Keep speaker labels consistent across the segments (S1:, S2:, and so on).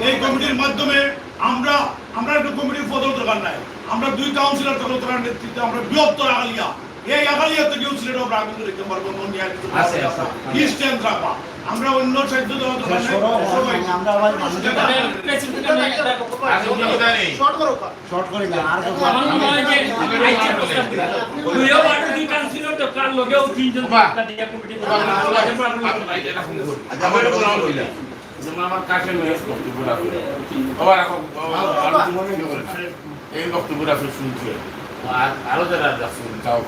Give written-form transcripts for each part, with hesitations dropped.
S1: এই কমিটির মাধ্যমে আমরা একটা কমিটির পদও দরকার নাই, আমরা 2 কাউন্সিলর দলের নেতৃত্বে আমরা বৃহত্তর আগালিয়া, এই আগালিয়া থেকেও সিলেট আমরা আগুন দেখতে পারবো ইস্টেন্স রাখা, আমরা অন্য সাহিত্য দেওয়া দরকার নাই।
S2: আমার কাছে এই বক্তব্যটা শুনছে আরো যারা যাচ্ছেন তাও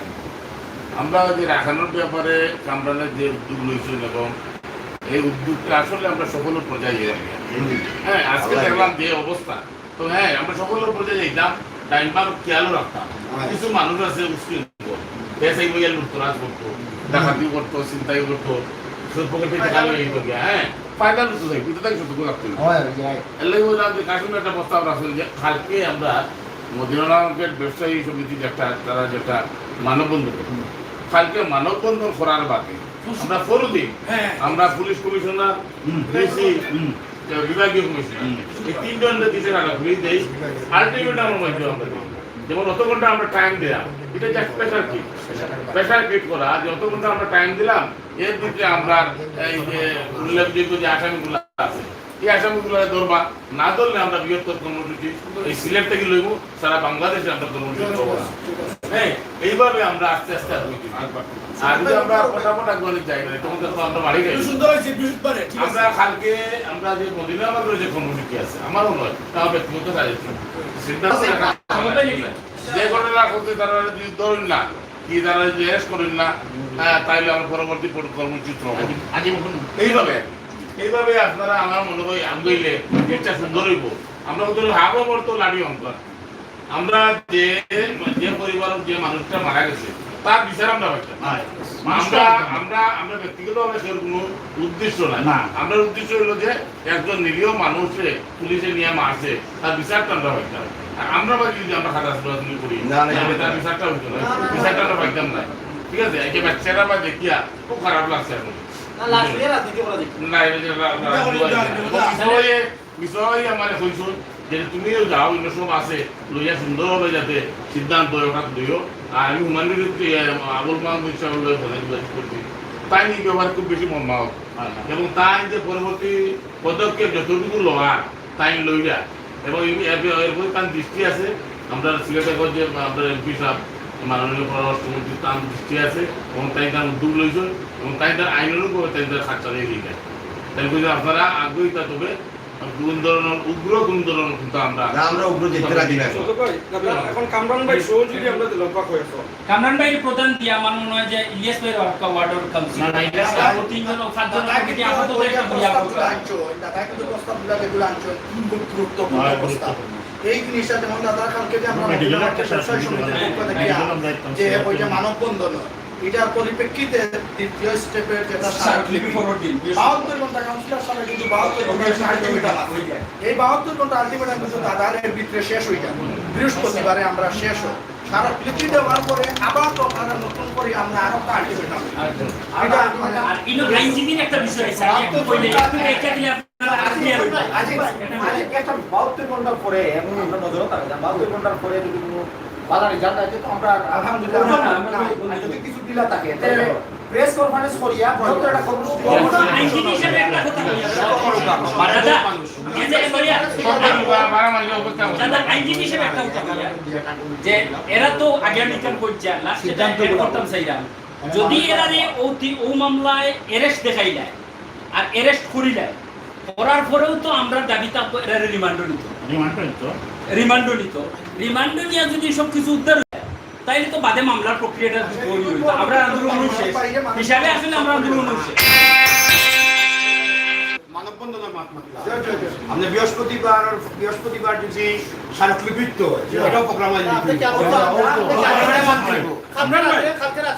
S2: আমরা যে রাখানোর ব্যাপারে কামরানের যে উদ্যোগ লইছেন এবং এই উদ্যোগটা আসলে আমরা সকল পর্যায়ে হ্যাঁ আজকে দেখলাম যে অবস্থা, তো হ্যাঁ আমরা সকল পর্যায়ে যেতাম টাইমবার খেয়ালও রাখতাম। কিছু মানুষ আছে উৎকৃষ্ট পেশাই বইয়া লুটতরাজ করতো, ডাকাতি করতো, চিন্তাই করতো, হ্যাঁ ফায়দা লুটতো যাই কিন্তু তাই সত্য রাখতো। কাশ্মীর একটা প্রস্তাব রাখছেন যে কালকে আমরা মদিনার ব্যবসায়ী সমিতির একটা তারা যেটা মানববন্ধন করবো, কালকে মানববন্ধন করার বাদে আমরা ফরদিন আমরা পুলিশ কমিশনার, ডিসি, বিভাগীয় কমিশনার এই 3 জনের দিতে রাখা পুলিশ দেই আলটিমেটামের মধ্যে আমরা যেমন অত ঘন্টা আমরা টাইম দিলাম, এটা যে স্পেশাল ক্রিয়েট করা যে অত ঘন্টা আমরা টাইম দিলাম, এর দিকে আমরা এই যে উল্লেখযোগ্য যে আসামিগুলো আছে এই আসামিগুলো ধরবা না ধরলে আমরা বৃহত্তর কর্মসূচি এই সিলেট থেকে লইব সারা বাংলাদেশে আমরা কর্মসূচি করবো। হ্যাঁ এইভাবে আমরা আস্তে আস্তে আর যদি আমরা ফটাফটা গণিত যাই না তখন তো আমরা বাড়ি যাই। আমরা কালকে আমরা যে মদিনা আমাদের যে কর্মসূচি আছে আমারও নয় তাও ব্যক্তিগত যে ঘটনা করতে তারা যদি ধরেন না কি তারা যদি অ্যারেস্ট করেন না তাইলে আমরা পরবর্তী কর্মসূচি এইভাবে আপনারা আমার মনে হয় আঙ্গইলে একটা সুন্দর হইব। আমরা হাবো বলতো লাড়ি অন্তর আমরা যে পরিবার যে মানুষটা মারা গেছে তার বিচার আমরা আমরা ব্যক্তিগতভাবে কোনো উদ্দেশ্য নাই, আমরা উদ্দেশ্য হলো যে একজন নিরীহ মানুষে পুলিশে নিয়ে মারছে তার বিচারটা আমরা পাইতাম। আমরা বাকি যদি আমরা খাতা শুরু করি তার বিচারটা হইতো না, বিচারটা আমরা পাইতাম না। ঠিক আছে, এই যে বাচ্চারা বা দেখিয়া খুব খারাপ লাগছে এখন বিষয় আমার কইছো যে তুমিও যাও অন্য সব আছে লইয়া সুন্দরভাবে যাতে সিদ্ধান্ত ওটা লইও। আর আমি হুমানিটি আবুল মাহমুদ করছি তাই নিয়ে ব্যবহার খুব বেশি মর্মাহত এবং তাই যে পরবর্তী পদক্ষেপ যতটুকু লওয়ার তাই লইয়া এবং এরপরে তার দৃষ্টি আছে। আমরা সিলেটে যে আপনার এমপি সাহেব মাননীয় পররাষ্ট্রমন্ত্রী তার দৃষ্টি আছে এবং তাই তার উদ্যোগ লইছে এবং তাই তার আইনেরও করে তাই তার খাত চালিয়ে দিয়ে যায়। তাই বলছে আপনারা আগ্রহী তবে উগ্র কোন ধরনের কিন্তু আমরা উগ্র দেখতে রাজি না।
S3: এখন কামরান ভাই সহযোগী আমরা লম্বা করেছো
S4: কামরান ভাই প্রধান দিয়ে আমার মনে হয় যে ইলিয়াস ভাই ওয়ার্ডের কাউন্সিল না এটা তিনজন পাঁচজন কমিটি আপাতত একটা বইয়া
S5: আনছো দাদা কিন্তু প্রস্তাবগুলো যেগুলো আনছো খুব গুরুত্বপূর্ণ প্রস্তাব। এই জিনিসটা যেমন দাদা কালকে যে আমরা ব্যবসায়ী সমিতির পক্ষ থেকে যে ওই যে মানববন্ধন এটার পরিপ্রেক্ষিতে দ্বিতীয় স্টেপের যেটা 72 ঘন্টা কাউন্সিলর সামনে কিন্তু 72 ঘন্টা এই 72 ঘন্টা আলটিমেটাম কিন্তু দাদারের ভিতরে শেষ হয়ে যাবে। বৃহস্পতিবারে আমরা শেষ হয় সারা পৃথিবী দেওয়ার পরে আবার তো আপনারা নতুন করে আমরা আরো আলটিমেটাম
S4: আর ইনো আইনজীবীর একটা বিষয় আছে একটু কইলে এটা দিলে আপনারা
S5: আজ একটা 72 ঘন্টা পরে এমন আমরা নজর রাখা 72 ঘন্টার পরে যদি কোনো বাজারে জানা যায় তো আমরা আলহামদুলিল্লাহ যদি কিছু দিলা থাকে তাহলে প্রেস কনফারেন্স করিয়া বড় একটা কর্মসূচি
S4: আইনজীবী হিসেবে একটা কথা বলি দাদা এই যে বলিয়া দাদা আইনজীবী হিসেবে একটা কথা বলি যে এরা তো আগে নিকাম করছে লাস্ট সিদ্ধান্ত করতাম চাইরা যদি এরা ও মামলায় অ্যারেস্ট দেখাইলা আর অ্যারেস্ট করিলা করার পরেও তো আমরা দাবিটা এরা রিমান্ড নিয়ে যদি সবকিছু উদ্ধার হয় তাইলে তো বাদে মামলার প্রক্রিয়াটা আমরা আন্দোলন হিসাবে আসলে আমরা আন্দোলন
S1: মানববন্ধনের মাধ্যমে আমরা বৃহস্পতিবার যদি
S6: স্মারকলিপিত হয় এটাও প্রোগ্রাম আছে
S5: আপনি কি আবার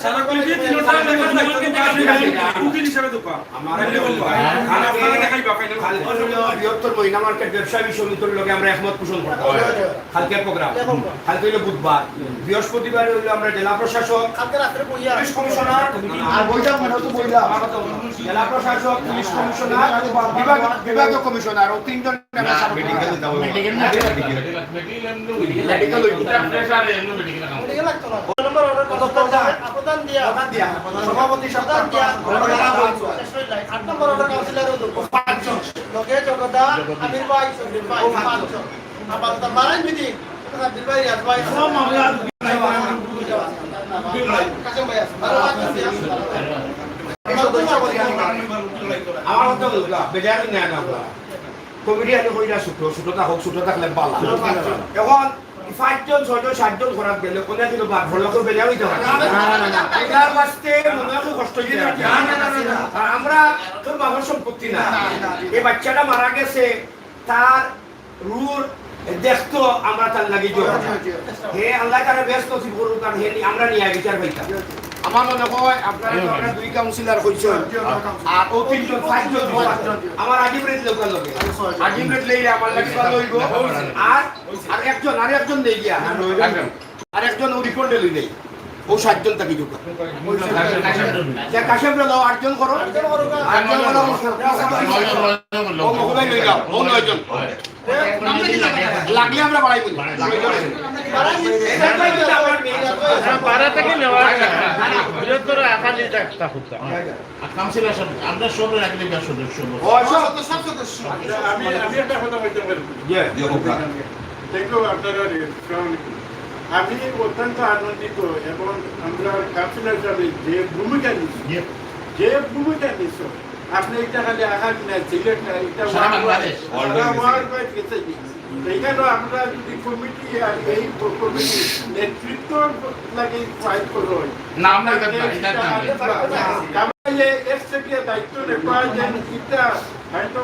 S3: সারাকলিপি তিনটা লেখা থাকবে উকিল হিসেবে দোকা আমারে বলবা খানা খানা দেখাইবা ফাইনাল
S6: বৃহত্তর মহিলা মার্কেট ব্যবসায়ী সমিতির লগে আমরা একমত পোষণ করতে কালকে প্রোগ্রাম কালকে হইলো বুধবার বৃহস্পতিবার হইলো আমরা জেলা প্রশাসক
S5: কালকে রাত্রে বইয়া
S6: পুলিশ কমিশনার আর বইটা মনে হতো বইটা জেলা প্রশাসক পুলিশ কমিশনার বিভাগীয় কমিশনার ও তিনজন আমরা মেডিকেল দাও
S2: মেডিকেল না মেডিকেল এটা প্রেসার এমন মেডিকেল কাম
S5: ঠিক লাগতো না নম্বর অর্ডার করতে আবেদন দিয়া
S6: সভাপতি
S5: আবেদন দিয়া 8 নম্বর অর্ডার কাউন্সিলরের পাঁচজন লগে জগদা আমির ভাই সবির ভাই পাঁচজন আবার তারপরে মিটি আমির ভাই রিয়াজ ভাই
S1: সব মামলা
S5: কাজম ভাই আছে আর
S6: আমার কথা বলবা বেজার না না কমিটি আনি কইরা ছোটটা হোক ছোট থাকলে বালা এখন 5 জন 6 জন 7 জন ঘরাত গেলে কোনে দিল বাদ ভরলকে বেজার হইতে পারে না এটার বাস্তে মনে হয় কষ্ট হইছে না আমরা তোর বাবার সম্পত্তি না এই বাচ্চাটা মারা গেছে তার রুর দেখতো আমরা তার লাগি জোর হে আল্লাহ তাআলা বেশ নসিব করুক কারণ হে আমরা নিয়ে বিচার পাইতাম আমার মনে হয় আপনারা দুই কাউন্সিলর হইছেন আর ও তিনজন 5 জন আমার আজিম রেট লোকাল লগে আজিম রেট লইলে আমার লাগি ভালো হইব আর একজন দেই গিয়া আর একজন ও রিপোর্টে লই নেই ও 7 জন থাকি যোগ যে কাশেম রে 8 জন করো 8 জন করো ও মহলাই লই যাও ও 9 জন লাগলে আমরা বাড়াই বলি
S7: পাড়া থেকে নেওয়া বৃহত্তর আকালিটা একটা হতো
S2: কাউন্সিলর আমরা সব রাখলে সদস্য
S8: আমি একটা কথা বলতে পারি দেখো আপনারা আমি অত্যন্ত আনন্দিত এবং আমরা কাউন্সিলর হিসাবে যে ভূমিকা নিচ্ছ আপনি এটা খালি আঘাত না সিলেট না এটা গেছে এইখানে আমরা যদি কমিটি আর এই কমিটি নেতৃত্ব লাগে ফাইট করো
S2: না আমরা
S8: এর থেকে দায়িত্ব নেওয়া যে এটা হয়তো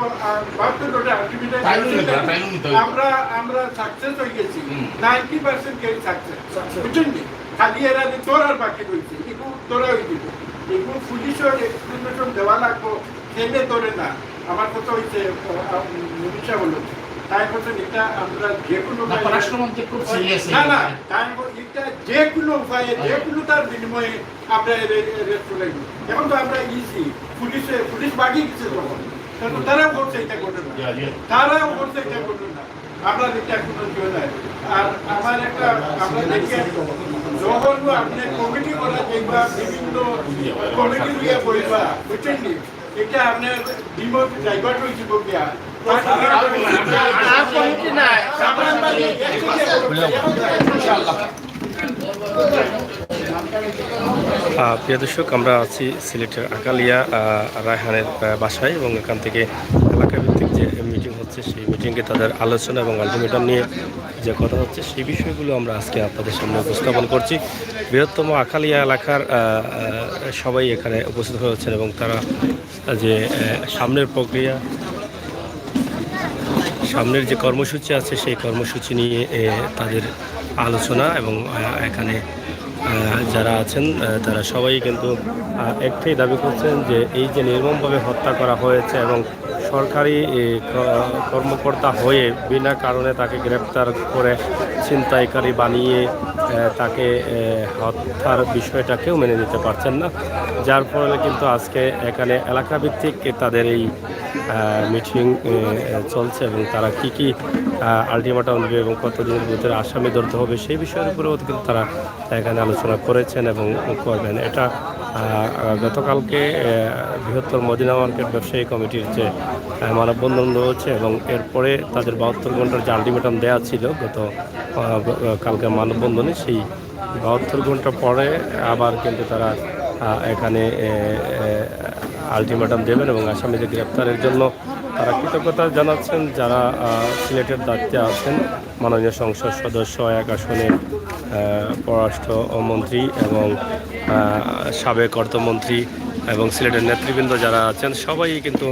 S8: আমরা সাকসেস হয়ে গেছি 90% কেউ সাকসেস বুঝছেন খালি এরা তোর আর বাকি রয়েছে এগুলো তোরা হয়ে দিবে এগুলো পুলিশের এক্সপ্লেনেশন দেওয়া লাগবো খেলে তোরে না আমার কথা হয়েছে মনীষা বলল তাই বলছেন এটা আমরা যে কোনো
S2: পররাষ্ট্রমন্ত্রী খুব সিরিয়াস
S8: না না তাই এটা যে কোনো উপায়ে যে কোনো তার বিনিময়ে আমরা রেস্ট লাগবে এখন তো আমরা ইসি পুলিশ বাগিয়ে গেছে তখন তারাও করছে এটা ঘটনা তারাও করছে এটা ঘটনা আমরা এটা কোনো জয় নাই আর আমার একটা আমরা দেখি যখন আপনি কমিটি করা দেখবা বিভিন্ন কমিটি দিয়ে বইবা বুঝছেন নি এটা আপনার ডিমোট ড্রাইভার হয়েছে বকিয়া
S7: কমিটি নাই
S9: প্রিয় দর্শক, আমরা আছি সিলেটের আকালিয়া রায়হানের বাসায় এবং এখান থেকে এলাকাভিত্তিক যে মিটিং হচ্ছে সেই মিটিংয়ে তাদের আলোচনা এবং আলটিমেটাম নিয়ে যে কথা হচ্ছে সেই বিষয়গুলো আমরা আজকে আপনাদের সামনে উপস্থাপন করছি। বৃহত্তম আকালিয়া এলাকার সবাই এখানে উপস্থিত হয়েছেন এবং তারা যে সামনের যে কর্মসূচি আছে সেই কর্মসূচি নিয়ে তাদের আলোচনা এবং এখানে যারা আছেন তারা সবাই কিন্তু একটাই দাবি করছেন যে এই যে নির্মমভাবে হত্যা করা হয়েছে এবং সরকারি কর্মকর্তা হয়ে বিনা কারণে তাকে গ্রেপ্তার করে ছিনতাইকারী বানিয়ে তাকে হত্যার বিষয়টা কেউ মেনে নিতে পারছেন না, যার ফলে কিন্তু আজকে এখানে এলাকাভিত্তিক তাদের এই মিটিং চলছে এবং তারা কি আলটিমেটাম দেবে এবং কতদিনের ভিতরে আসামি ধরতে হবে সেই বিষয়ের উপরেও কিন্তু তারা এখানে আলোচনা করেছেন এবং করবেন। এটা গতকালকে বৃহত্তর মদিনা মার্কেট ব্যবসায়ী কমিটির যে মানববন্ধন রয়েছে এবং এরপরে তাদের 72 ঘন্টার যে আলটিমেটাম দেওয়া ছিল কালকে মানববন্ধনে, সেই 72 ঘন্টা পরে আবার কিন্তু তারা এখানে আলটিমেটাম দেবেন এবং আসামিদের গ্রেপ্তারের জন্য তারা কৃতজ্ঞতা জানাচ্ছেন যারা সিলেটের দায়িত্বে আছেন। মাননীয় সংসদ সদস্য, এক আসনের পররাষ্ট্রমন্ত্রী এবং সাবেক অর্থমন্ত্রী এবং সিলেটের নেতৃবৃন্দ যারা আছেন সবাই কিন্তু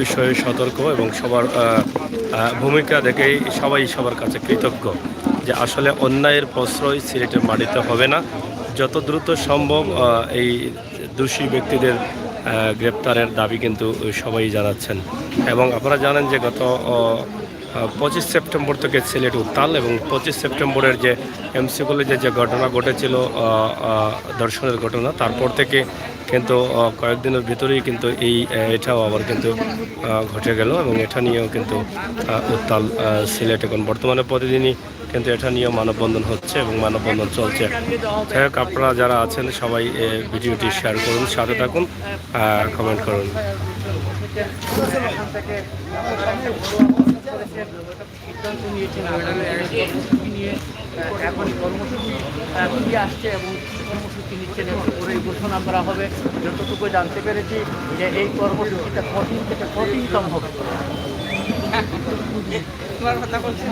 S9: বিষয়ে সতর্ক এবং সবার ভূমিকা দেখেই সবাই সবার কাছে কৃতজ্ঞ যে আসলে অন্যায়ের প্রশ্রয় সিলেটের মাটিতে হবে না। যত দ্রুত সম্ভব এই দোষী ব্যক্তিদের গ্রেপ্তারের দাবি কিন্তু সবাই জানাচ্ছেন। এবং আপনারা জানেন যে গত 25 সেপ্টেম্বর থেকে সিলেট উত্তাল, এবং 25 সেপ্টেম্বরের যে এমসি কলেজে যে ঘটনা ঘটেছিল ধর্ষণের ঘটনা, তারপর থেকে কিন্তু কয়েকদিনের ভিতরেই কিন্তু এটাও আবার কিন্তু ঘটে গেল, এবং এটা নিয়েও কিন্তু উত্তাল সিলেট এখন বর্তমানে। প্রতিদিনই কিন্তু এটা নিয়েও মানববন্ধন হচ্ছে এবং মানববন্ধন চলছে। যাই হোক, আপনারা যারা আছেন সবাই ভিডিওটি শেয়ার করুন, সাথে থাকুন, কমেন্ট করুন।
S10: সিদ্ধান্ত নিয়েছেন নিয়ে এখন কর্মসূচি কি আসছে এবং কর্মসূচি নিচ্ছেন এবং পরে ঘোষণা করা হবে। যতটুকু জানতে পেরেছি যে এই কর্মসূচিটা কঠিন থেকে কঠিনতম হবে। কথা বলছেন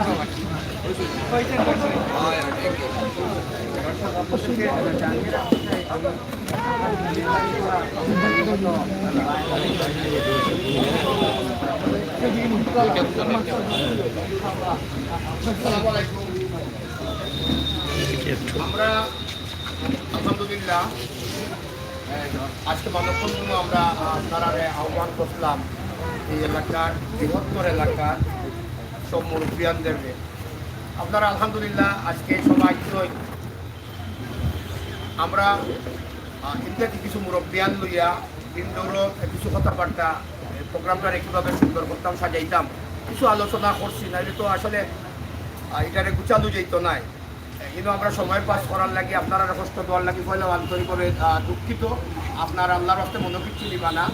S5: আমরা আলহামদুলিল্লাহ আজকে মানববন্ধন আমরা আপনারা আহ্বান করছিলাম এই এলাকার বৃহত্তর এলাকার সব মুরব্বিয়ানদেরকে। আপনারা আলহামদুলিল্লাহ আজকে সবাই আমরা ইন্ডিয়াতে কিছু মুরব্বিয়ান লইয়া ইন্ডোরও কিছু কথাবার্তা প্রোগ্রামটা কীভাবে সুন্দর করতাম, সাজাইতাম, কিছু আলোচনা করছি। নাহলে তো আসলে এটারে গুছানো যেত নাই। কিন্তু আমরা সময় পাস করার লাগে, আপনারা কষ্ট দেওয়ার লাগে পয়লাও আন্তরিক করে দুঃখিত। আপনারা আল্লাহর হস্তে মনে কিছু নিবা না।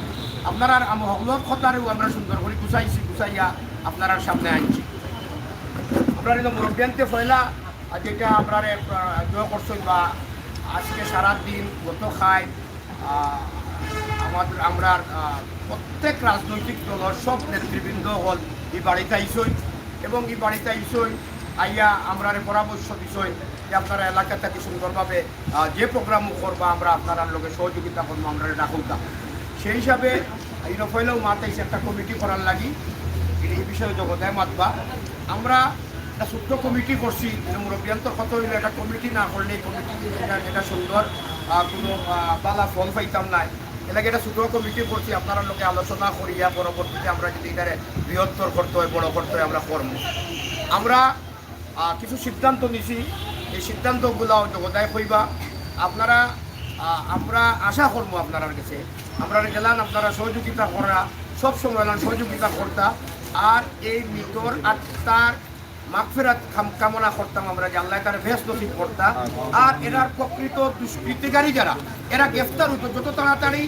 S5: আপনারা হকলত কথারেও আমরা সুন্দর করে গুছাইয়া আপনারা সামনে আনছি। আপনার মুরব্বিয়ানতে পয়লা যেটা আপনারা জয় করছেন বা আজকে সারাদিন গত খায় আমরা প্রত্যেক রাজনৈতিক দলের সব নেতৃবৃন্দ হল এই বাড়িতে আইসই এবং এই বাড়িতে আইসই আইয়া আমরা পরামর্শ দিছই যে আপনারা এলাকা থেকে সুন্দরভাবে যে প্রোগ্রাম করবা আমরা আপনারা লোকের সহযোগিতা করবো, আমরা ডাকুতাম। সেই হিসাবে এই নফলেও মাতাইছে একটা কমিটি করার লাগি, এই বিষয়ে জগতায় মাতবা। আমরা একটা ছোট্ট কমিটি করছি, মুরব্বিয়ান্তর কত হইলে একটা কমিটি না করলে কমিটি এটা সুন্দর কোনো বালা ফল পাইতাম নাই। এলাকা একটা ছোট কমিটি করছি, আপনারা লোকে আলোচনা করিয়া পরবর্তীতে আমরা যদি এটারে বৃহত্তর করতে হয়, বড় করতে হয় আমরা করব। আমরা কিছু সিদ্ধান্ত নিছি, এই সিদ্ধান্তগুলো জগতায় কইবা। আপনারা আমরা আশা করবো আপনার কাছে, আমরা গেলাম আপনারা সহযোগিতা করা, সবসময় সহযোগিতা করতা। আর এই মৃতর আত্মার মাগফিরাত কামনা করতাম আমরা, যে আল্লাহ তার বেশ নসিব করতাম। আর এরার প্রকৃত দুষ্কৃতিকারী যারা এরা গ্রেফতার হইতো, যত তাড়াতাড়ি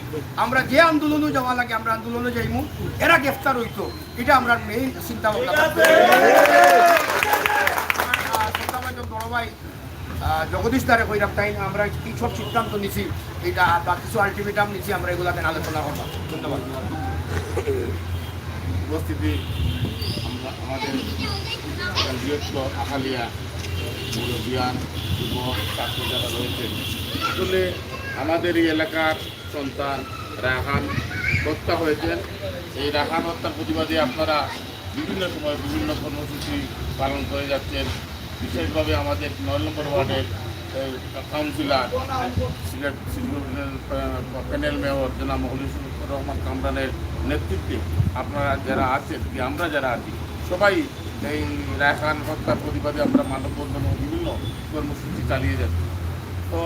S5: আমরা যে আন্দোলনে যাওয়া লাগে আমরা আন্দোলনে যাইমু, এরা গ্রেফতার হইতো, এটা আমরা মেইন চিন্তা ভাবনা। বড় ভাই জগদীশ দ্বারে কইরাম তাই আমরা কি সব সিদ্ধান্ত নিছি, এটা বা কিছু আলটিমেটাম নিছি, আমরা এগুলাকে আলোচনা করলাম। ধন্যবাদ।
S2: উপস্থিতি আমাদের বৃহত্তর আখালিয়া মুরব্বিয়ান যুবক ছাত্র যারা রয়েছেন, আসলে আমাদের এই এলাকার সন্তান রায়হান হত্যা হয়েছেন। এই রায়হান হত্যার প্রতিবাদে আপনারা বিভিন্ন সময় বিভিন্ন কর্মসূচি পালন করে যাচ্ছেন। বিশেষভাবে আমাদের 9 নম্বর ওয়ার্ডের কাউন্সিলর সিলেট প্যানেল মেয়র জনাব মখলিসুর রহমান কামরানের নেতৃত্বে আপনারা যারা আছেন, কি আমরা যারা আছি, সবাই এই রায়হান হত্যার প্রতিবাদে আমরা মানববন্ধন ও বিভিন্ন কর্মসূচি চালিয়ে যাচ্ছি। তো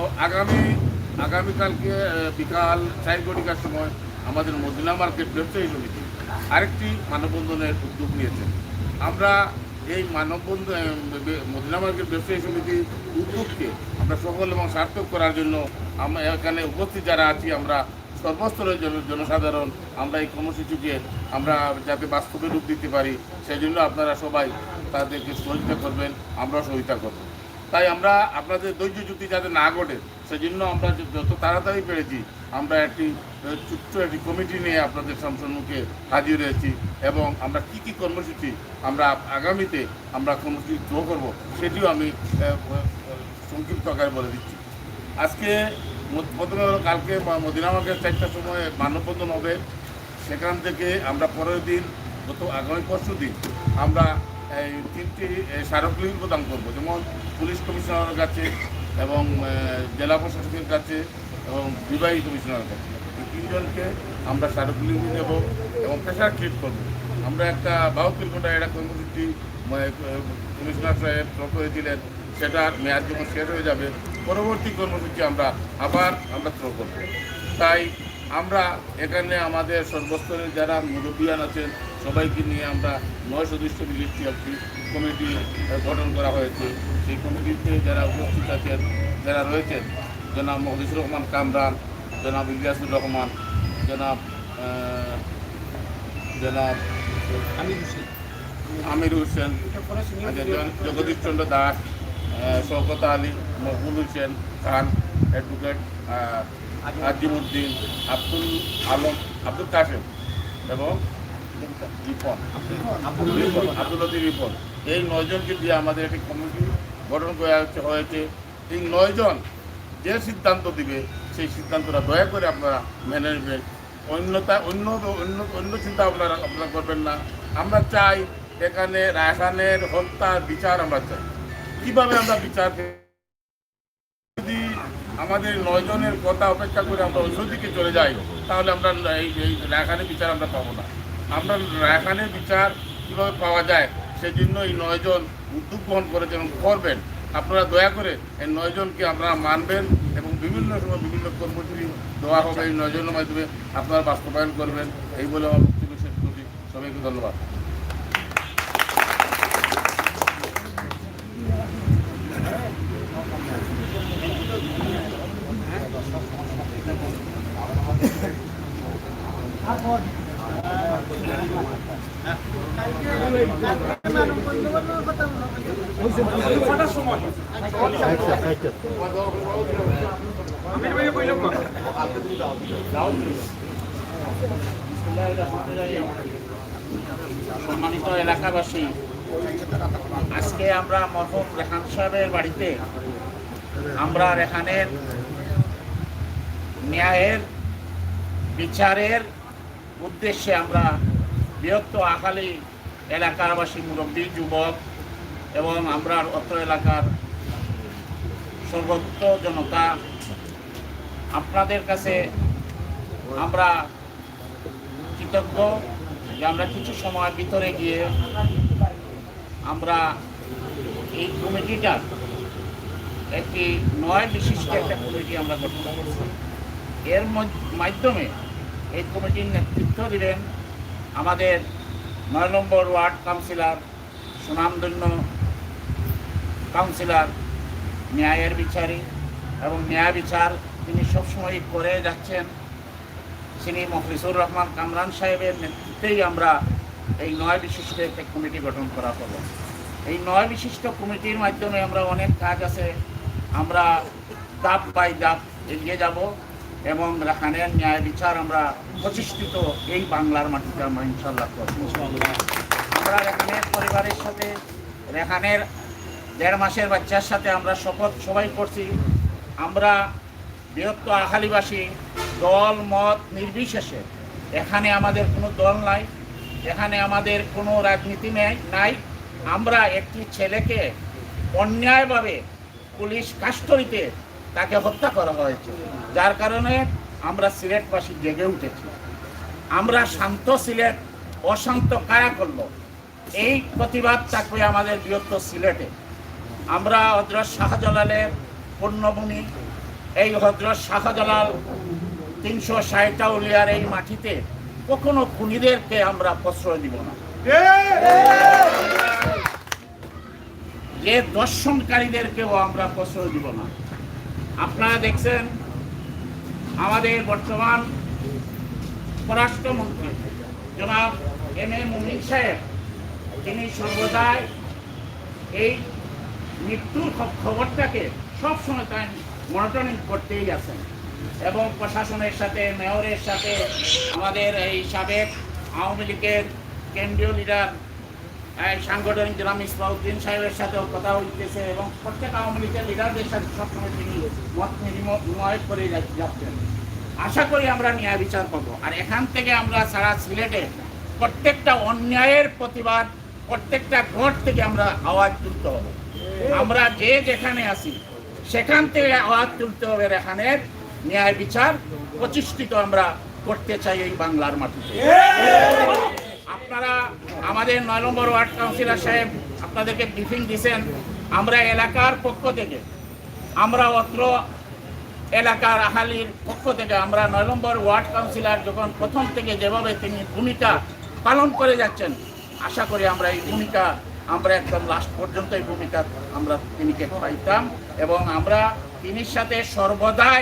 S2: আগামীকালকে বিকাল 4:00 সময় আমাদের মদিনা মার্কেট ব্যবসায়ী সমিতি আরেকটি মানববন্ধনের উদ্যোগ নিয়েছেন। আমরা এই মানববন্ধন মদিনা মার্কেট ব্যবসায়ী সমিতির উদ্যোগকে আমরা সফল এবং সার্থক করার জন্য আমরা এখানে উপস্থিত যারা আছি, আমরা সর্বস্তরের জনসাধারণ আমরা এই কর্মসূচিকে আমরা যাতে বাস্তবে রূপ দিতে পারি, সেই জন্য আপনারা সবাই তাদেরকে সহযোগিতা করবেন, আমরাও সহযোগিতা করব। তাই আমরা আপনাদের ধৈর্য যুক্তি যাতে না ঘটে, সেই জন্য আমরা যত তাড়াতাড়ি পেরেছি আমরা একটি ছোট্ট একটি কমিটি নিয়ে আপনাদের সম্মুখে হাজির হয়েছি এবং আমরা কী কী কর্মসূচি আমরা আগামীতে আমরা কর্মসূচি গ্রহণ করব সেটিও আমি সংক্ষিপ্ত আকারে বলে দিচ্ছি। আজকে প্রথমে কালকে মদিনা মার্কেট 4টার সময় মানববন্ধন হবে, সেখান থেকে আমরা পরের দিন আগামী পরশু দিন আমরা এই 3টি স্মারকলিপি প্রদান করব, যেমন পুলিশ কমিশনারের কাছে এবং জেলা প্রশাসকের কাছে এবং বিবাহী কমিশনারের কাছে। এই 3জনকে আমরা স্মারকলিপি দেব এবং প্রেশার ক্রিয়েট করব। আমরা একটা 72 ঘন্টা একটা কর্মসূচি কমিশনার সাহেব শুরু করেছিলেন, সেটার মেয়াদ যখন শেষ হয়ে যাবে পরবর্তী কর্মসূচি আমরা শুরু করব। তাই আমরা এখানে আমাদের সর্বস্তরের যারা মুরব্বিয়ান আছেন সবাইকে নিয়ে আমরা 9 সদস্য মিলিয়ে একটি কমিটি গঠন করা হয়েছে। সেই কমিটিতে যারা উপস্থিত আছেন, যারা রয়েছেন, জনাব মহদিসুর রহমান কামরান, জনাব ইলিয়াসুর রহমান, জনাব আমির হোসেন, জগদীশ চন্দ্র দাস, শওকত আলী, মকবুল হোসেন খান, অ্যাডভোকেট আজিমুদ্দিন, আব্দুল কাশেম এবং আব্দুল লতিফ রিপন। এই 9 জনকে দিয়ে আমাদের একটি কমিটি গঠন করা হয়েছে। এই 9 জন যে সিদ্ধান্ত দিবে সেই সিদ্ধান্তটা দয়া করে আপনারা মেনে নেবেন। অন্য চিন্তা আপনারা করবেন না। আমরা চাই এখানে রায়হানের হত্যার বিচার আমরা চাই। কিভাবে আমরা বিচার, যদি আমাদের 9 জনের কথা অপেক্ষা করে আমরা অন্যদিকে চলে যাই তাহলে আমরা এই রায়হানের বিচার আমরা পাবো না। আমরা রায়হানের বিচার কীভাবে পাওয়া যায় সেজন্য এই 9 জন উদ্যোগ গ্রহণ করেছেন এবং করবেন। আপনারা দয়া করে এই 9 জনকে আপনারা মানবেন এবং বিভিন্ন সময় বিভিন্ন কর্মসূচি দেওয়া হবে এই 9 জনের মাধ্যমে আপনারা বাস্তবায়ন করবেন। এই বলে আমার বক্তব্য শেষ করছি। সবাইকে ধন্যবাদ।
S7: সম্মানিত এলাকাবাসী, আজকে আমরা মরহুম রেহান সাহেবের বাড়িতে আমরা রেহানের ন্যায়ের বিচারের উদ্দেশ্যে আমরা বৃহত্তর আখালী এলাকাবাসী মুরব্বী, যুবক এবং আমরা অত্র এলাকার সর্বত্র জনতা আপনাদের কাছে আমরা কৃতজ্ঞ যে আমরা কিছু সময় ভিতরে গিয়ে আমরা এই কমিটিটা একটি 9 বিশিষ্ট একটা কমিটি আমরা গঠন করছি। এর মাধ্যমে এই কমিটির নেতৃত্ব দিলেন আমাদের 9 নম্বর ওয়ার্ড কাউন্সিলর, সুনামধন্য কাউন্সিলর, ন্যায়ের বিচারী এবং ন্যায় বিচার তিনি সবসময় করে যাচ্ছেন তিনি মখলিসুর রহমান কামরান সাহেবের নেতৃত্বেই আমরা এই 9 বিশিষ্ট একটা কমিটি গঠন করা হলো। এই 9 বিশিষ্ট কমিটির মাধ্যমে আমরা অনেক কাজ আছে, আমরা ধাপ বাই ধাপ এগিয়ে যাব এবং রেহানের ন্যায় বিচার আমরা প্রতিষ্ঠিত এই বাংলার মাটিতে আমরা ইনশাল্লাহ করব। আমরা রেহানের পরিবারের সাথে, রেহানের 1.5 মাসের বাচ্চার সাথে আমরা শপথ সবাই করছি, আমরা বৃহত্তর আখালীবাসী দল মত নির্বিশেষে, এখানে আমাদের কোনো দল নাই, এখানে আমাদের কোনো রাজনীতি নাই। আমরা একটি ছেলেকে অন্যায়ভাবে পুলিশ কাস্টডিতে তাকে হত্যা করা হয়েছে, যার কারণে আমরা সিলেটবাসী জেগে উঠেছি। আমরা শান্ত সিলেট অশান্ত কারা করলো, এই প্রতিবাদ থাকবে আমাদের বৃহত্তর সিলেটে। আমরা হযরত শাহজালালের পুণ্যভূমি, এই হযরত শাহজালাল 360টা উলিয়ার এই মাটিতে কখনো খুনিদেরকে আমরা প্রশ্রয় দিব না, যে দর্শনকারীদেরকেও আমরা প্রশ্রয় দিব না। আপনারা দেখছেন আমাদের বর্তমান পররাষ্ট্রমন্ত্রী জনাব এম এ মুমিন সাহেব, তিনি সর্বদাই এই মৃত্যুর খবরটাকে সবসময় তাই মনিটরিং করতেই আছেন এবং প্রশাসনের সাথে, মেয়রের সাথে, আমাদের এই সাবেক আওয়ামী লীগের কেন্দ্রীয় লিডার সাংগঠনিক জনাব ইসমাউদ্দিন সাহেবের সাথেও কথা হইতেছে এবং প্রত্যেক আওয়ামী লীগের লিডারদের সাথে সবসময় তিনি মত বিনিময় করে যাচ্ছেন। আশা করি আমরা ন্যায় বিচার পাবো। আর এখান থেকে আমরা সারা সিলেটে প্রত্যেকটা অন্যায়ের প্রতিবাদ, প্রত্যেকটা ঘর থেকে আমরা আওয়াজ তুলতে হবে। আমরা যে যেখানে আছি সেখান থেকে আওয়াজ তুলতে হবে, এখানের ন্যায় বিচার প্রতিষ্ঠিত আমরা করতে চাই এই বাংলার মাটিতে। আপনারা আমাদের 9 নম্বর ওয়ার্ড কাউন্সিলর সাহেব আপনাদেরকে ব্রিফিং দিয়েছেন। আমরা এলাকার পক্ষ থেকে, আমরা অত্র এলাকার আহালির পক্ষ থেকে আমরা 9 নম্বর ওয়ার্ড কাউন্সিলর যখন প্রথম থেকে যেভাবে তিনি ভূমিকা পালন করে যাচ্ছেন, আশা করি আমরা এই ভূমিকা আমরা একদম লাস্ট পর্যন্ত এই ভূমিকা আমরা তিনিকে পাইতাম এবং আমরা তিনির সাথে সর্বদাই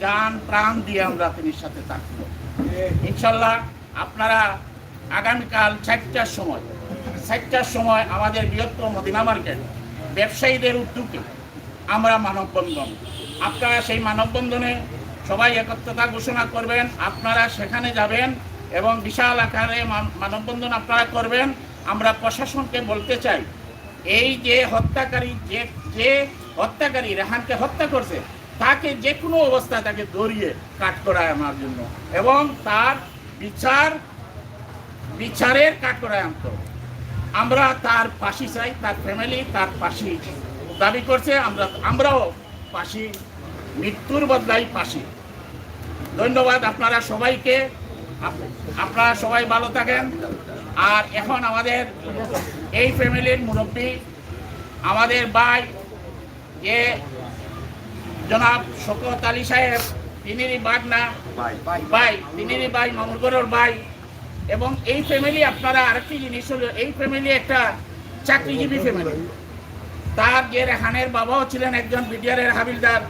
S7: জান প্রাণ দিয়ে আমরা তিনির সাথে থাকব ইনশাল্লাহ। আপনারা আগামীকাল 4টার সময় আমাদের বৃহত্তর মদিনা মার্কেট ব্যবসায়ীদের উদ্যোগে আমরা মানববন্ধন, আপনারা সেই মানববন্ধনে সবাই একত্রতা ঘোষণা করবেন, আপনারা সেখানে যাবেন এবং বিশাল আকারে মানববন্ধন আপনারা করবেন। আমরা প্রশাসনকে বলতে চাই, এই যে হত্যাকারী রেহানকে হত্যা করছে তাকে যে কোনো অবস্থায় তাকে ধরিয়ে কাঠগড়ায় আনার জন্য এবং তার বিচারের কাঠগড়ায় আনতে হবে। আমরা তার ফাঁসি চাই, তার ফ্যামিলি তার ফাঁসি দাবি করছে, আমরাও ফাঁসি, মৃত্যুর বদলাই ফাঁসি। ধন্যবাদ আপনারা সবাইকে, আপনারা সবাই ভালো থাকেন। আর এখন আমাদের এই ফ্যামিলির মুরব্বী আমাদের ভাই যে জনাব শওকত আলী সাহেব, তিনিরই বাগনা ভাই, তিনিরই ভাই মামুরগড়ের ভাই। এবং এই ফ্যামিলি আপনারা আরেকটি জিনিস হলো, এই ফ্যামিলি একটা চাকরিজীবী ফ্যামিলি। তার যে রেহানের বাবাও ছিলেন একজন বিডিআরের হাবিলদার,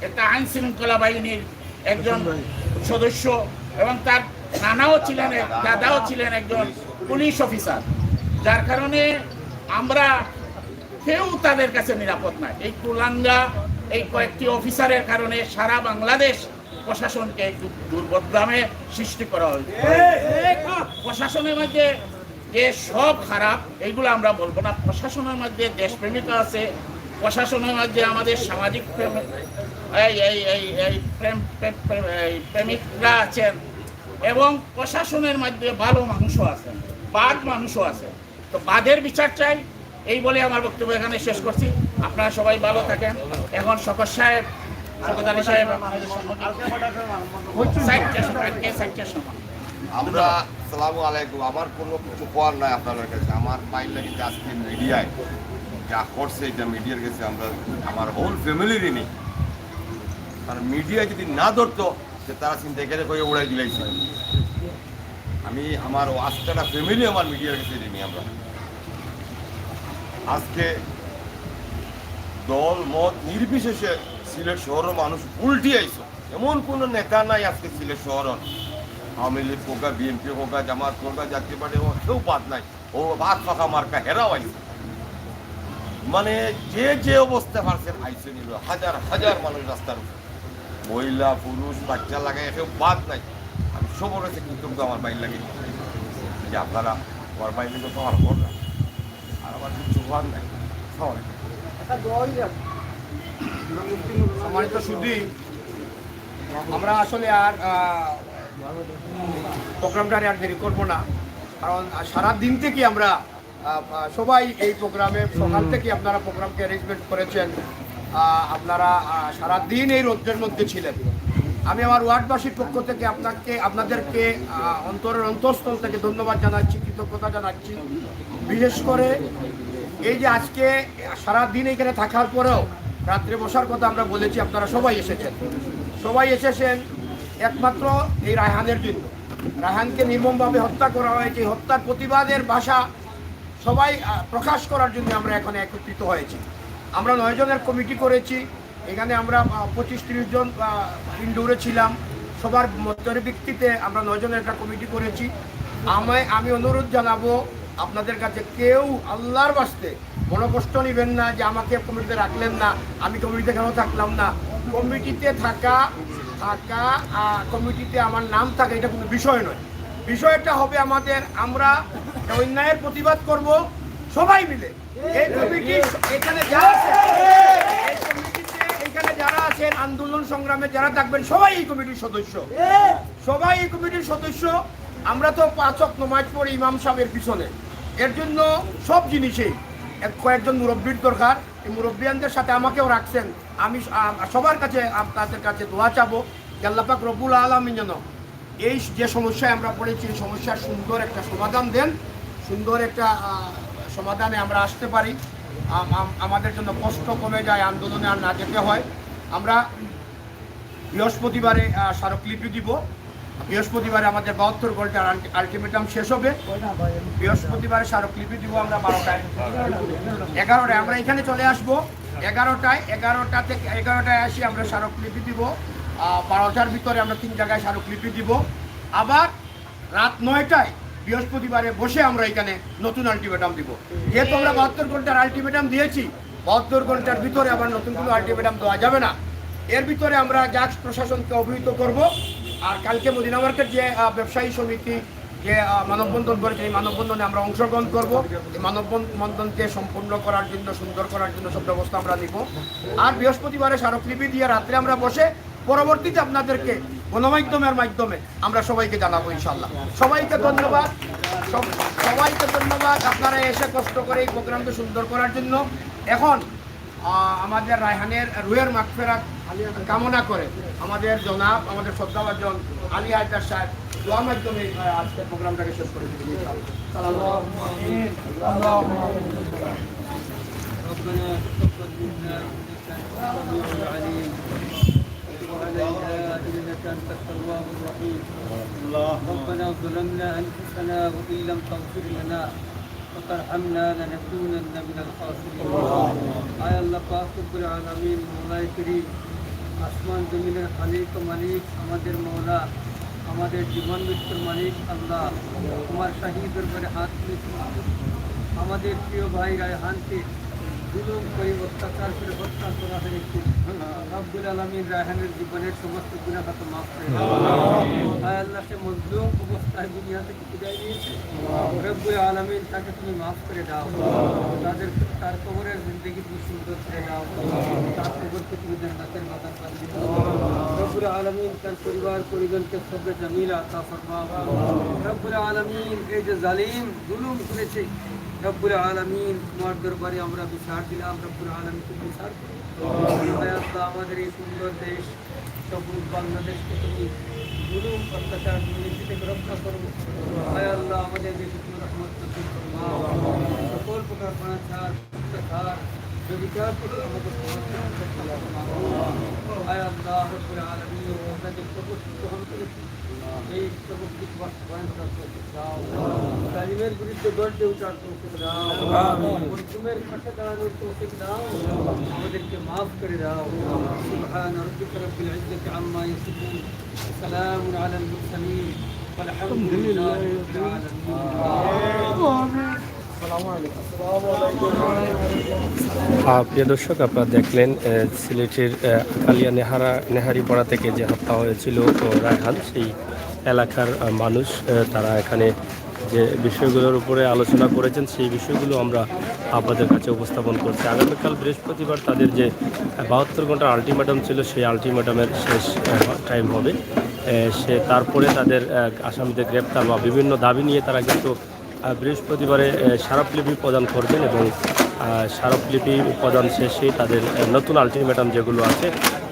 S7: একটা আইন শৃঙ্খলা বাহিনীর একজন সদস্য এবং তার নানাও ছিলেন, দাদাও ছিলেন একজন পুলিশ অফিসার। যার কারণে আমরা কেউ তাদের কাছে নিরাপদ নয়। এই কুলাঙ্গা এই কয়েকটি অফিসারের কারণে সারা বাংলাদেশ প্রশাসনকে দুর্বদনামে সৃষ্টি করা হয়েছে। প্রশাসনের মধ্যে যে সব খারাপ এইগুলো আমরা বলবো না, প্রশাসনের মধ্যে দেশপ্রেমিকা আছে, প্রশাসনের মধ্যে আমাদের সামাজিক প্রেমিকরা আছেন এবং প্রশাসনের মধ্যে ভালো মানুষও আছেন, বাদ মানুষও আছে। তো বাদের বিচার চাই, এই বলে আমার বক্তব্য এখানে শেষ করছি। আপনারা সবাই ভালো থাকেন। এখন শওকত আলী সাহেব
S11: আমরা আসসালামু আলাইকুম। আমার কোনো কিছু করার নাই আপনাদের কাছে। আমার মাইন্ড লাগে যে আজকে মিডিয়ায় যা করছে এটা মিডিয়ার কাছে আমরা আমার হোল ফ্যামিলিরই নেই। কারণ মিডিয়া যদি না ধরতো যে তারা চিন্তা করে করে উড়াই দিলাইছে। আমি আমার আজকেটা ফ্যামিলি আমার মিডিয়ার কাছে নেই। আমরা আজকে দল মত নির্বিশেষে সিলেট শহরের মানুষ উল্টি আইছে। এমন কোনো নেতা নাই আজকে সিলেট শহর, আওয়ামী লীগ হোক, বিএনপি হোক, জামাত হোক, জাতীয় পার্টি হোক, কেউ বাদ নাই। ও ভাত ফাঁকা মার্কা হেরাও আইছে। মানে যে অবস্থা পারছেন আইসে নিল, হাজার হাজার মানুষ রাস্তার উপর, মহিলা পুরুষ বাচ্চা লাগাই কেউ বাদ নাই। আমি সবর কাছে কৃতজ্ঞ আমার বাইর লাগে যে আপনারা আমার বাইরে তো আমার ভোট না, আর আমার কিছু হওয়ার নাই।
S6: সম্মানিত সুধী, আমরা আসলে আর প্রোগ্রামটা আর দেরি করবো না, কারণ সারা দিন থেকে আমরা সবাই এই প্রোগ্রামে সকাল থেকে আপনারা প্রোগ্রামকে অ্যারেঞ্জমেন্ট করেছেন। আপনারা সারা দিন এই রোদ্রের মধ্যে ছিলেন। আমি আমার ওয়ার্ডবাসীর পক্ষ থেকে আপনাদেরকে অন্তরের অন্তঃস্থল থেকে ধন্যবাদ জানাচ্ছি, কৃতজ্ঞতা জানাচ্ছি। বিশেষ করে এই যে আজকে সারা দিন এখানে থাকার পরেও রাত্রে বসার কথা আমরা বলেছি, আপনারা সবাই এসেছেন একমাত্র এই রায়হানের জন্য। রায়হানকে নির্মমভাবে হত্যা করা হয়েছে, হত্যার প্রতিবাদের ভাষা সবাই প্রকাশ করার জন্য আমরা এখানে একত্রিত হয়েছি। আমরা 9 জনের কমিটি করেছি। এখানে আমরা 25-30 জন ইনডোরে ছিলাম। সবার মতের ভিত্তিতে আমরা 9 জনের একটা কমিটি করেছি। আমি অনুরোধ জানাবো আপনাদের কাছে, কেউ আল্লাহর বাস্তে মনোকষ্ট নেবেন না যে আমাকে কমিটিতে রাখলেন না, আমি কমিটিতে কেন থাকলাম না। কমিটিতে থাকা কমিটিতে আমার নাম থাকা এটা কোনো বিষয় নয়। বিষয়টা হবে আমরা অন্যায়ের প্রতিবাদ করব সবাই মিলে। এই কমিটি এখানে যা আছে, এই এখানে যারা আছেন আন্দোলন সংগ্রামে যারা থাকবেন সবাই এই কমিটির সদস্য, সবাই এই কমিটির সদস্য। আমরা তো 5 ওয়াক্ত নামাজ পড়ি ইমাম সাহেবের পিছনে, এর জন্য সব জিনিসেই কয়েকজন মুরব্বীর দরকার। এই মুরব্বিয়ানদের সাথে আমাকেও রাখছেন। আমি সবার কাছে তাদের কাছে দোয়া চাবো যে আল্লাহ পাক রব্বুল আলামিন যেন এই যে সমস্যায় আমরা পড়েছি এই সমস্যার সুন্দর একটা সমাধান দেন, সুন্দর একটা সমাধানে আমরা আসতে পারি, আমাদের জন্য কষ্ট কমে যায়, আন্দোলনে আর না যেতে হয়। আমরা বৃহস্পতিবারে স্মারকলিপি দিব। বৃহস্পতিবারে আমাদের 72 ঘন্টার আলটিমেটাম শেষ হবে। বৃহস্পতিবারে স্মারকলিপি দিব আমরা 12টায়, 11টায় আমরা এখানে চলে আসবো। 11টায় আসি আমরা স্মারকলিপি দিব। 12টার ভিতরে আমরা 3 জায়গায় স্মারকলিপি দিব। আবার রাত 9টায় বৃহস্পতিবারে বসে আমরা এখানে নতুন আলটিমেটাম দিব। যেহেতু আমরা 72 ঘন্টার আলটিমেটাম দিয়েছি, 72 ঘন্টার ভিতরে আবার নতুন কোনো আলটিমেটাম দেওয়া যাবে না। এর ভিতরে আমরা জাজ প্রশাসনকে অবহিত করব। আর কালকে মদিনা মার্কেট যে ব্যবসায়ী সমিতি যে মানববন্ধন করেছে, এই মানববন্ধনে আমরা অংশগ্রহণ করব। এই মানববন্ধনকে সম্পূর্ণ করার জন্য, সুন্দর করার জন্য সব ব্যবস্থা আমরা নিব। আর বৃহস্পতিবারে স্মারকলিপি দিয়ে রাত্রে আমরা বসে পরবর্তীতে আপনাদেরকে গণমাধ্যমের মাধ্যমে আমরা সবাইকে জানাবো ইনশাল্লাহ। সবাইকে ধন্যবাদ, সবাইকে ধন্যবাদ আপনারা এসে কষ্ট করে এই প্রোগ্রামকে সুন্দর করার জন্য। এখন আমাদের রায়হানের রুহের মাগফিরাত কামনা করে আমাদের জনাব, আমাদের শ্রদ্ধাভাজন আলী হায়দার সাহেব দোয়ার মাধ্যমে আজকের প্রোগ্রামটাকে শেষ করে দিচ্ছি।
S12: ربنا ظلمنا أنفسنا وإن لم تغفر لنا وترحمنا لنكونن من الخاسرين آي الله পাক রব্বুল আলামিন মওলাই করিম আসমান জমিনের খালিক ও মালিক আমাদের মওলা আমাদের জীবন মৃত্যুর মালিক আল্লাহ তোমার শাহী দরবারে হাত তুলেছি আমাদের প্রিয় ভাই রায়হানকে জুলুম করে অত্যাচার করে হত্যা করা হয়েছে রব্বুল আলামিন রায়হানের জীবনের সমস্ত গুনাহ খাতা মাফ করে দাও আয় আল্লাহ সে মজলুম অবস্থায় দুনিয়া থেকে বিদায় নিয়েছে রব্বুল আলামিন তাকে তুমি মাফ করে দাও তার কবরের জিন্দেগি তুমি সুন্দর করে দাও তার কবরকে তুমি জান্নাতের বাগান বানিয়ে দাও রব্বুল আলামিন তার পরিবার পরিজনকে সবরে জামিল আতা ফরমাও রব্বুল আলামিন এই যে জালিম জুলুম করেছে রব্বুল আলামিন তোমার দরবারে আমরা বিচার দিলাম রব্বুল আলামিন তুমি বিচার করো আয় আল্লাহ আমাদের এই সুন্দর দেশ সবুজ বাংলাদেশকে তুমি জুলুম অত্যাচার দুর্নীতি থেকে রক্ষা করো আয় আল্লাহ আমাদের দেশে তুমি রহমত নসিব ফরমাও সকল প্রকার অনাচার অত্যাচার ব্যভিচার থেকে আমাদের আয় আল্লাহ রব্বুল আলামিন আমরা যে সবুজ গ্রহণ করেছি এই সবুজ বাস্তবায়ন করতে দাও জালিমের বিরুদ্ধে গর্জে ওঠার তৌফিক দাও মজলুমের পাশে দাঁড়ানোর তৌফিক দাও আমাদেরকে মাফ করে দাও সুবহান রাব্বিকা রাব্বিল ইজ্জাতি আম্মা ইয়াসিফুন সালামুন আলাল মুরসালিন আলহামদুলিল্লাহি রাব্বিল আলামিন।
S9: প্রিয় দর্শক, আপনারা দেখলেন সিলেটের আকালিয়া নেহারি পাড়া থেকে যে হত্যা হয়েছিল রায়হান, সেই এলাকার মানুষ তারা এখানে যে বিষয়গুলোর উপরে আলোচনা করেছেন সেই বিষয়গুলো আমরা আপনাদের কাছে উপস্থাপন করছি। আগামীকাল বৃহস্পতিবার তাদের যে 72 ঘন্টার আলটিমেটাম ছিল সেই আলটিমেটামের শেষ টাইম হবে। তারপরে তাদের আসামিদের গ্রেপ্তার বা বিভিন্ন দাবি নিয়ে তারা কিন্তু বৃহস্পতিবারে স্মারকলিপি প্রদান করবেন এবং স্মারকলিপি প্রদান শেষে তাদের নতুন আলটিমেটাম যেগুলো আছে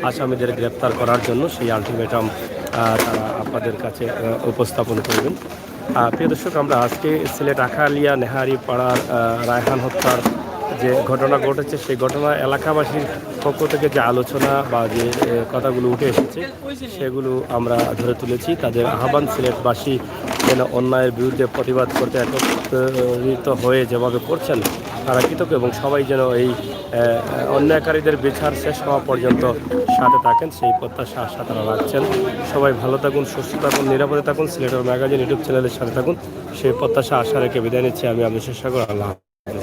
S9: আসামিদের গ্রেপ্তার করার জন্য সেই আলটিমেটাম তারা আপনাদের কাছে উপস্থাপন করবেন। প্রিয় দর্শক, আমরা আজকে সিলেট আখালিয়া নেহারি পাড়ার রায়হান হত্যার যে ঘটনা ঘটেছে সেই ঘটনা এলাকাবাসীর পক্ষ থেকে যে আলোচনা বা যে কথাগুলো উঠে এসেছে সেগুলো আমরা ধরে তুলেছি। তাদের আহ্বান সিলেটবাসী যেন অন্যায়ের বিরুদ্ধে প্রতিবাদ করতে একত্রিত হয়ে যেভাবে করছেন তারা কৃতজ্ঞ এবং সবাই যেন এই অন্যায়কারীদের বিচার শেষ হওয়া পর্যন্ত সাথে থাকেন সেই প্রত্যাশা আশা তারা রাখছেন। সবাই ভালো থাকুন, সুস্থ থাকুন, নিরাপদে থাকুন, সিলেটের ম্যাগাজিন ইউটিউব চ্যানেলের সাথে থাকুন সেই প্রত্যাশা আশা রেখে বিদায় নিচ্ছি আমি আবির সাগর। আল্লাহ
S2: হাফেজ।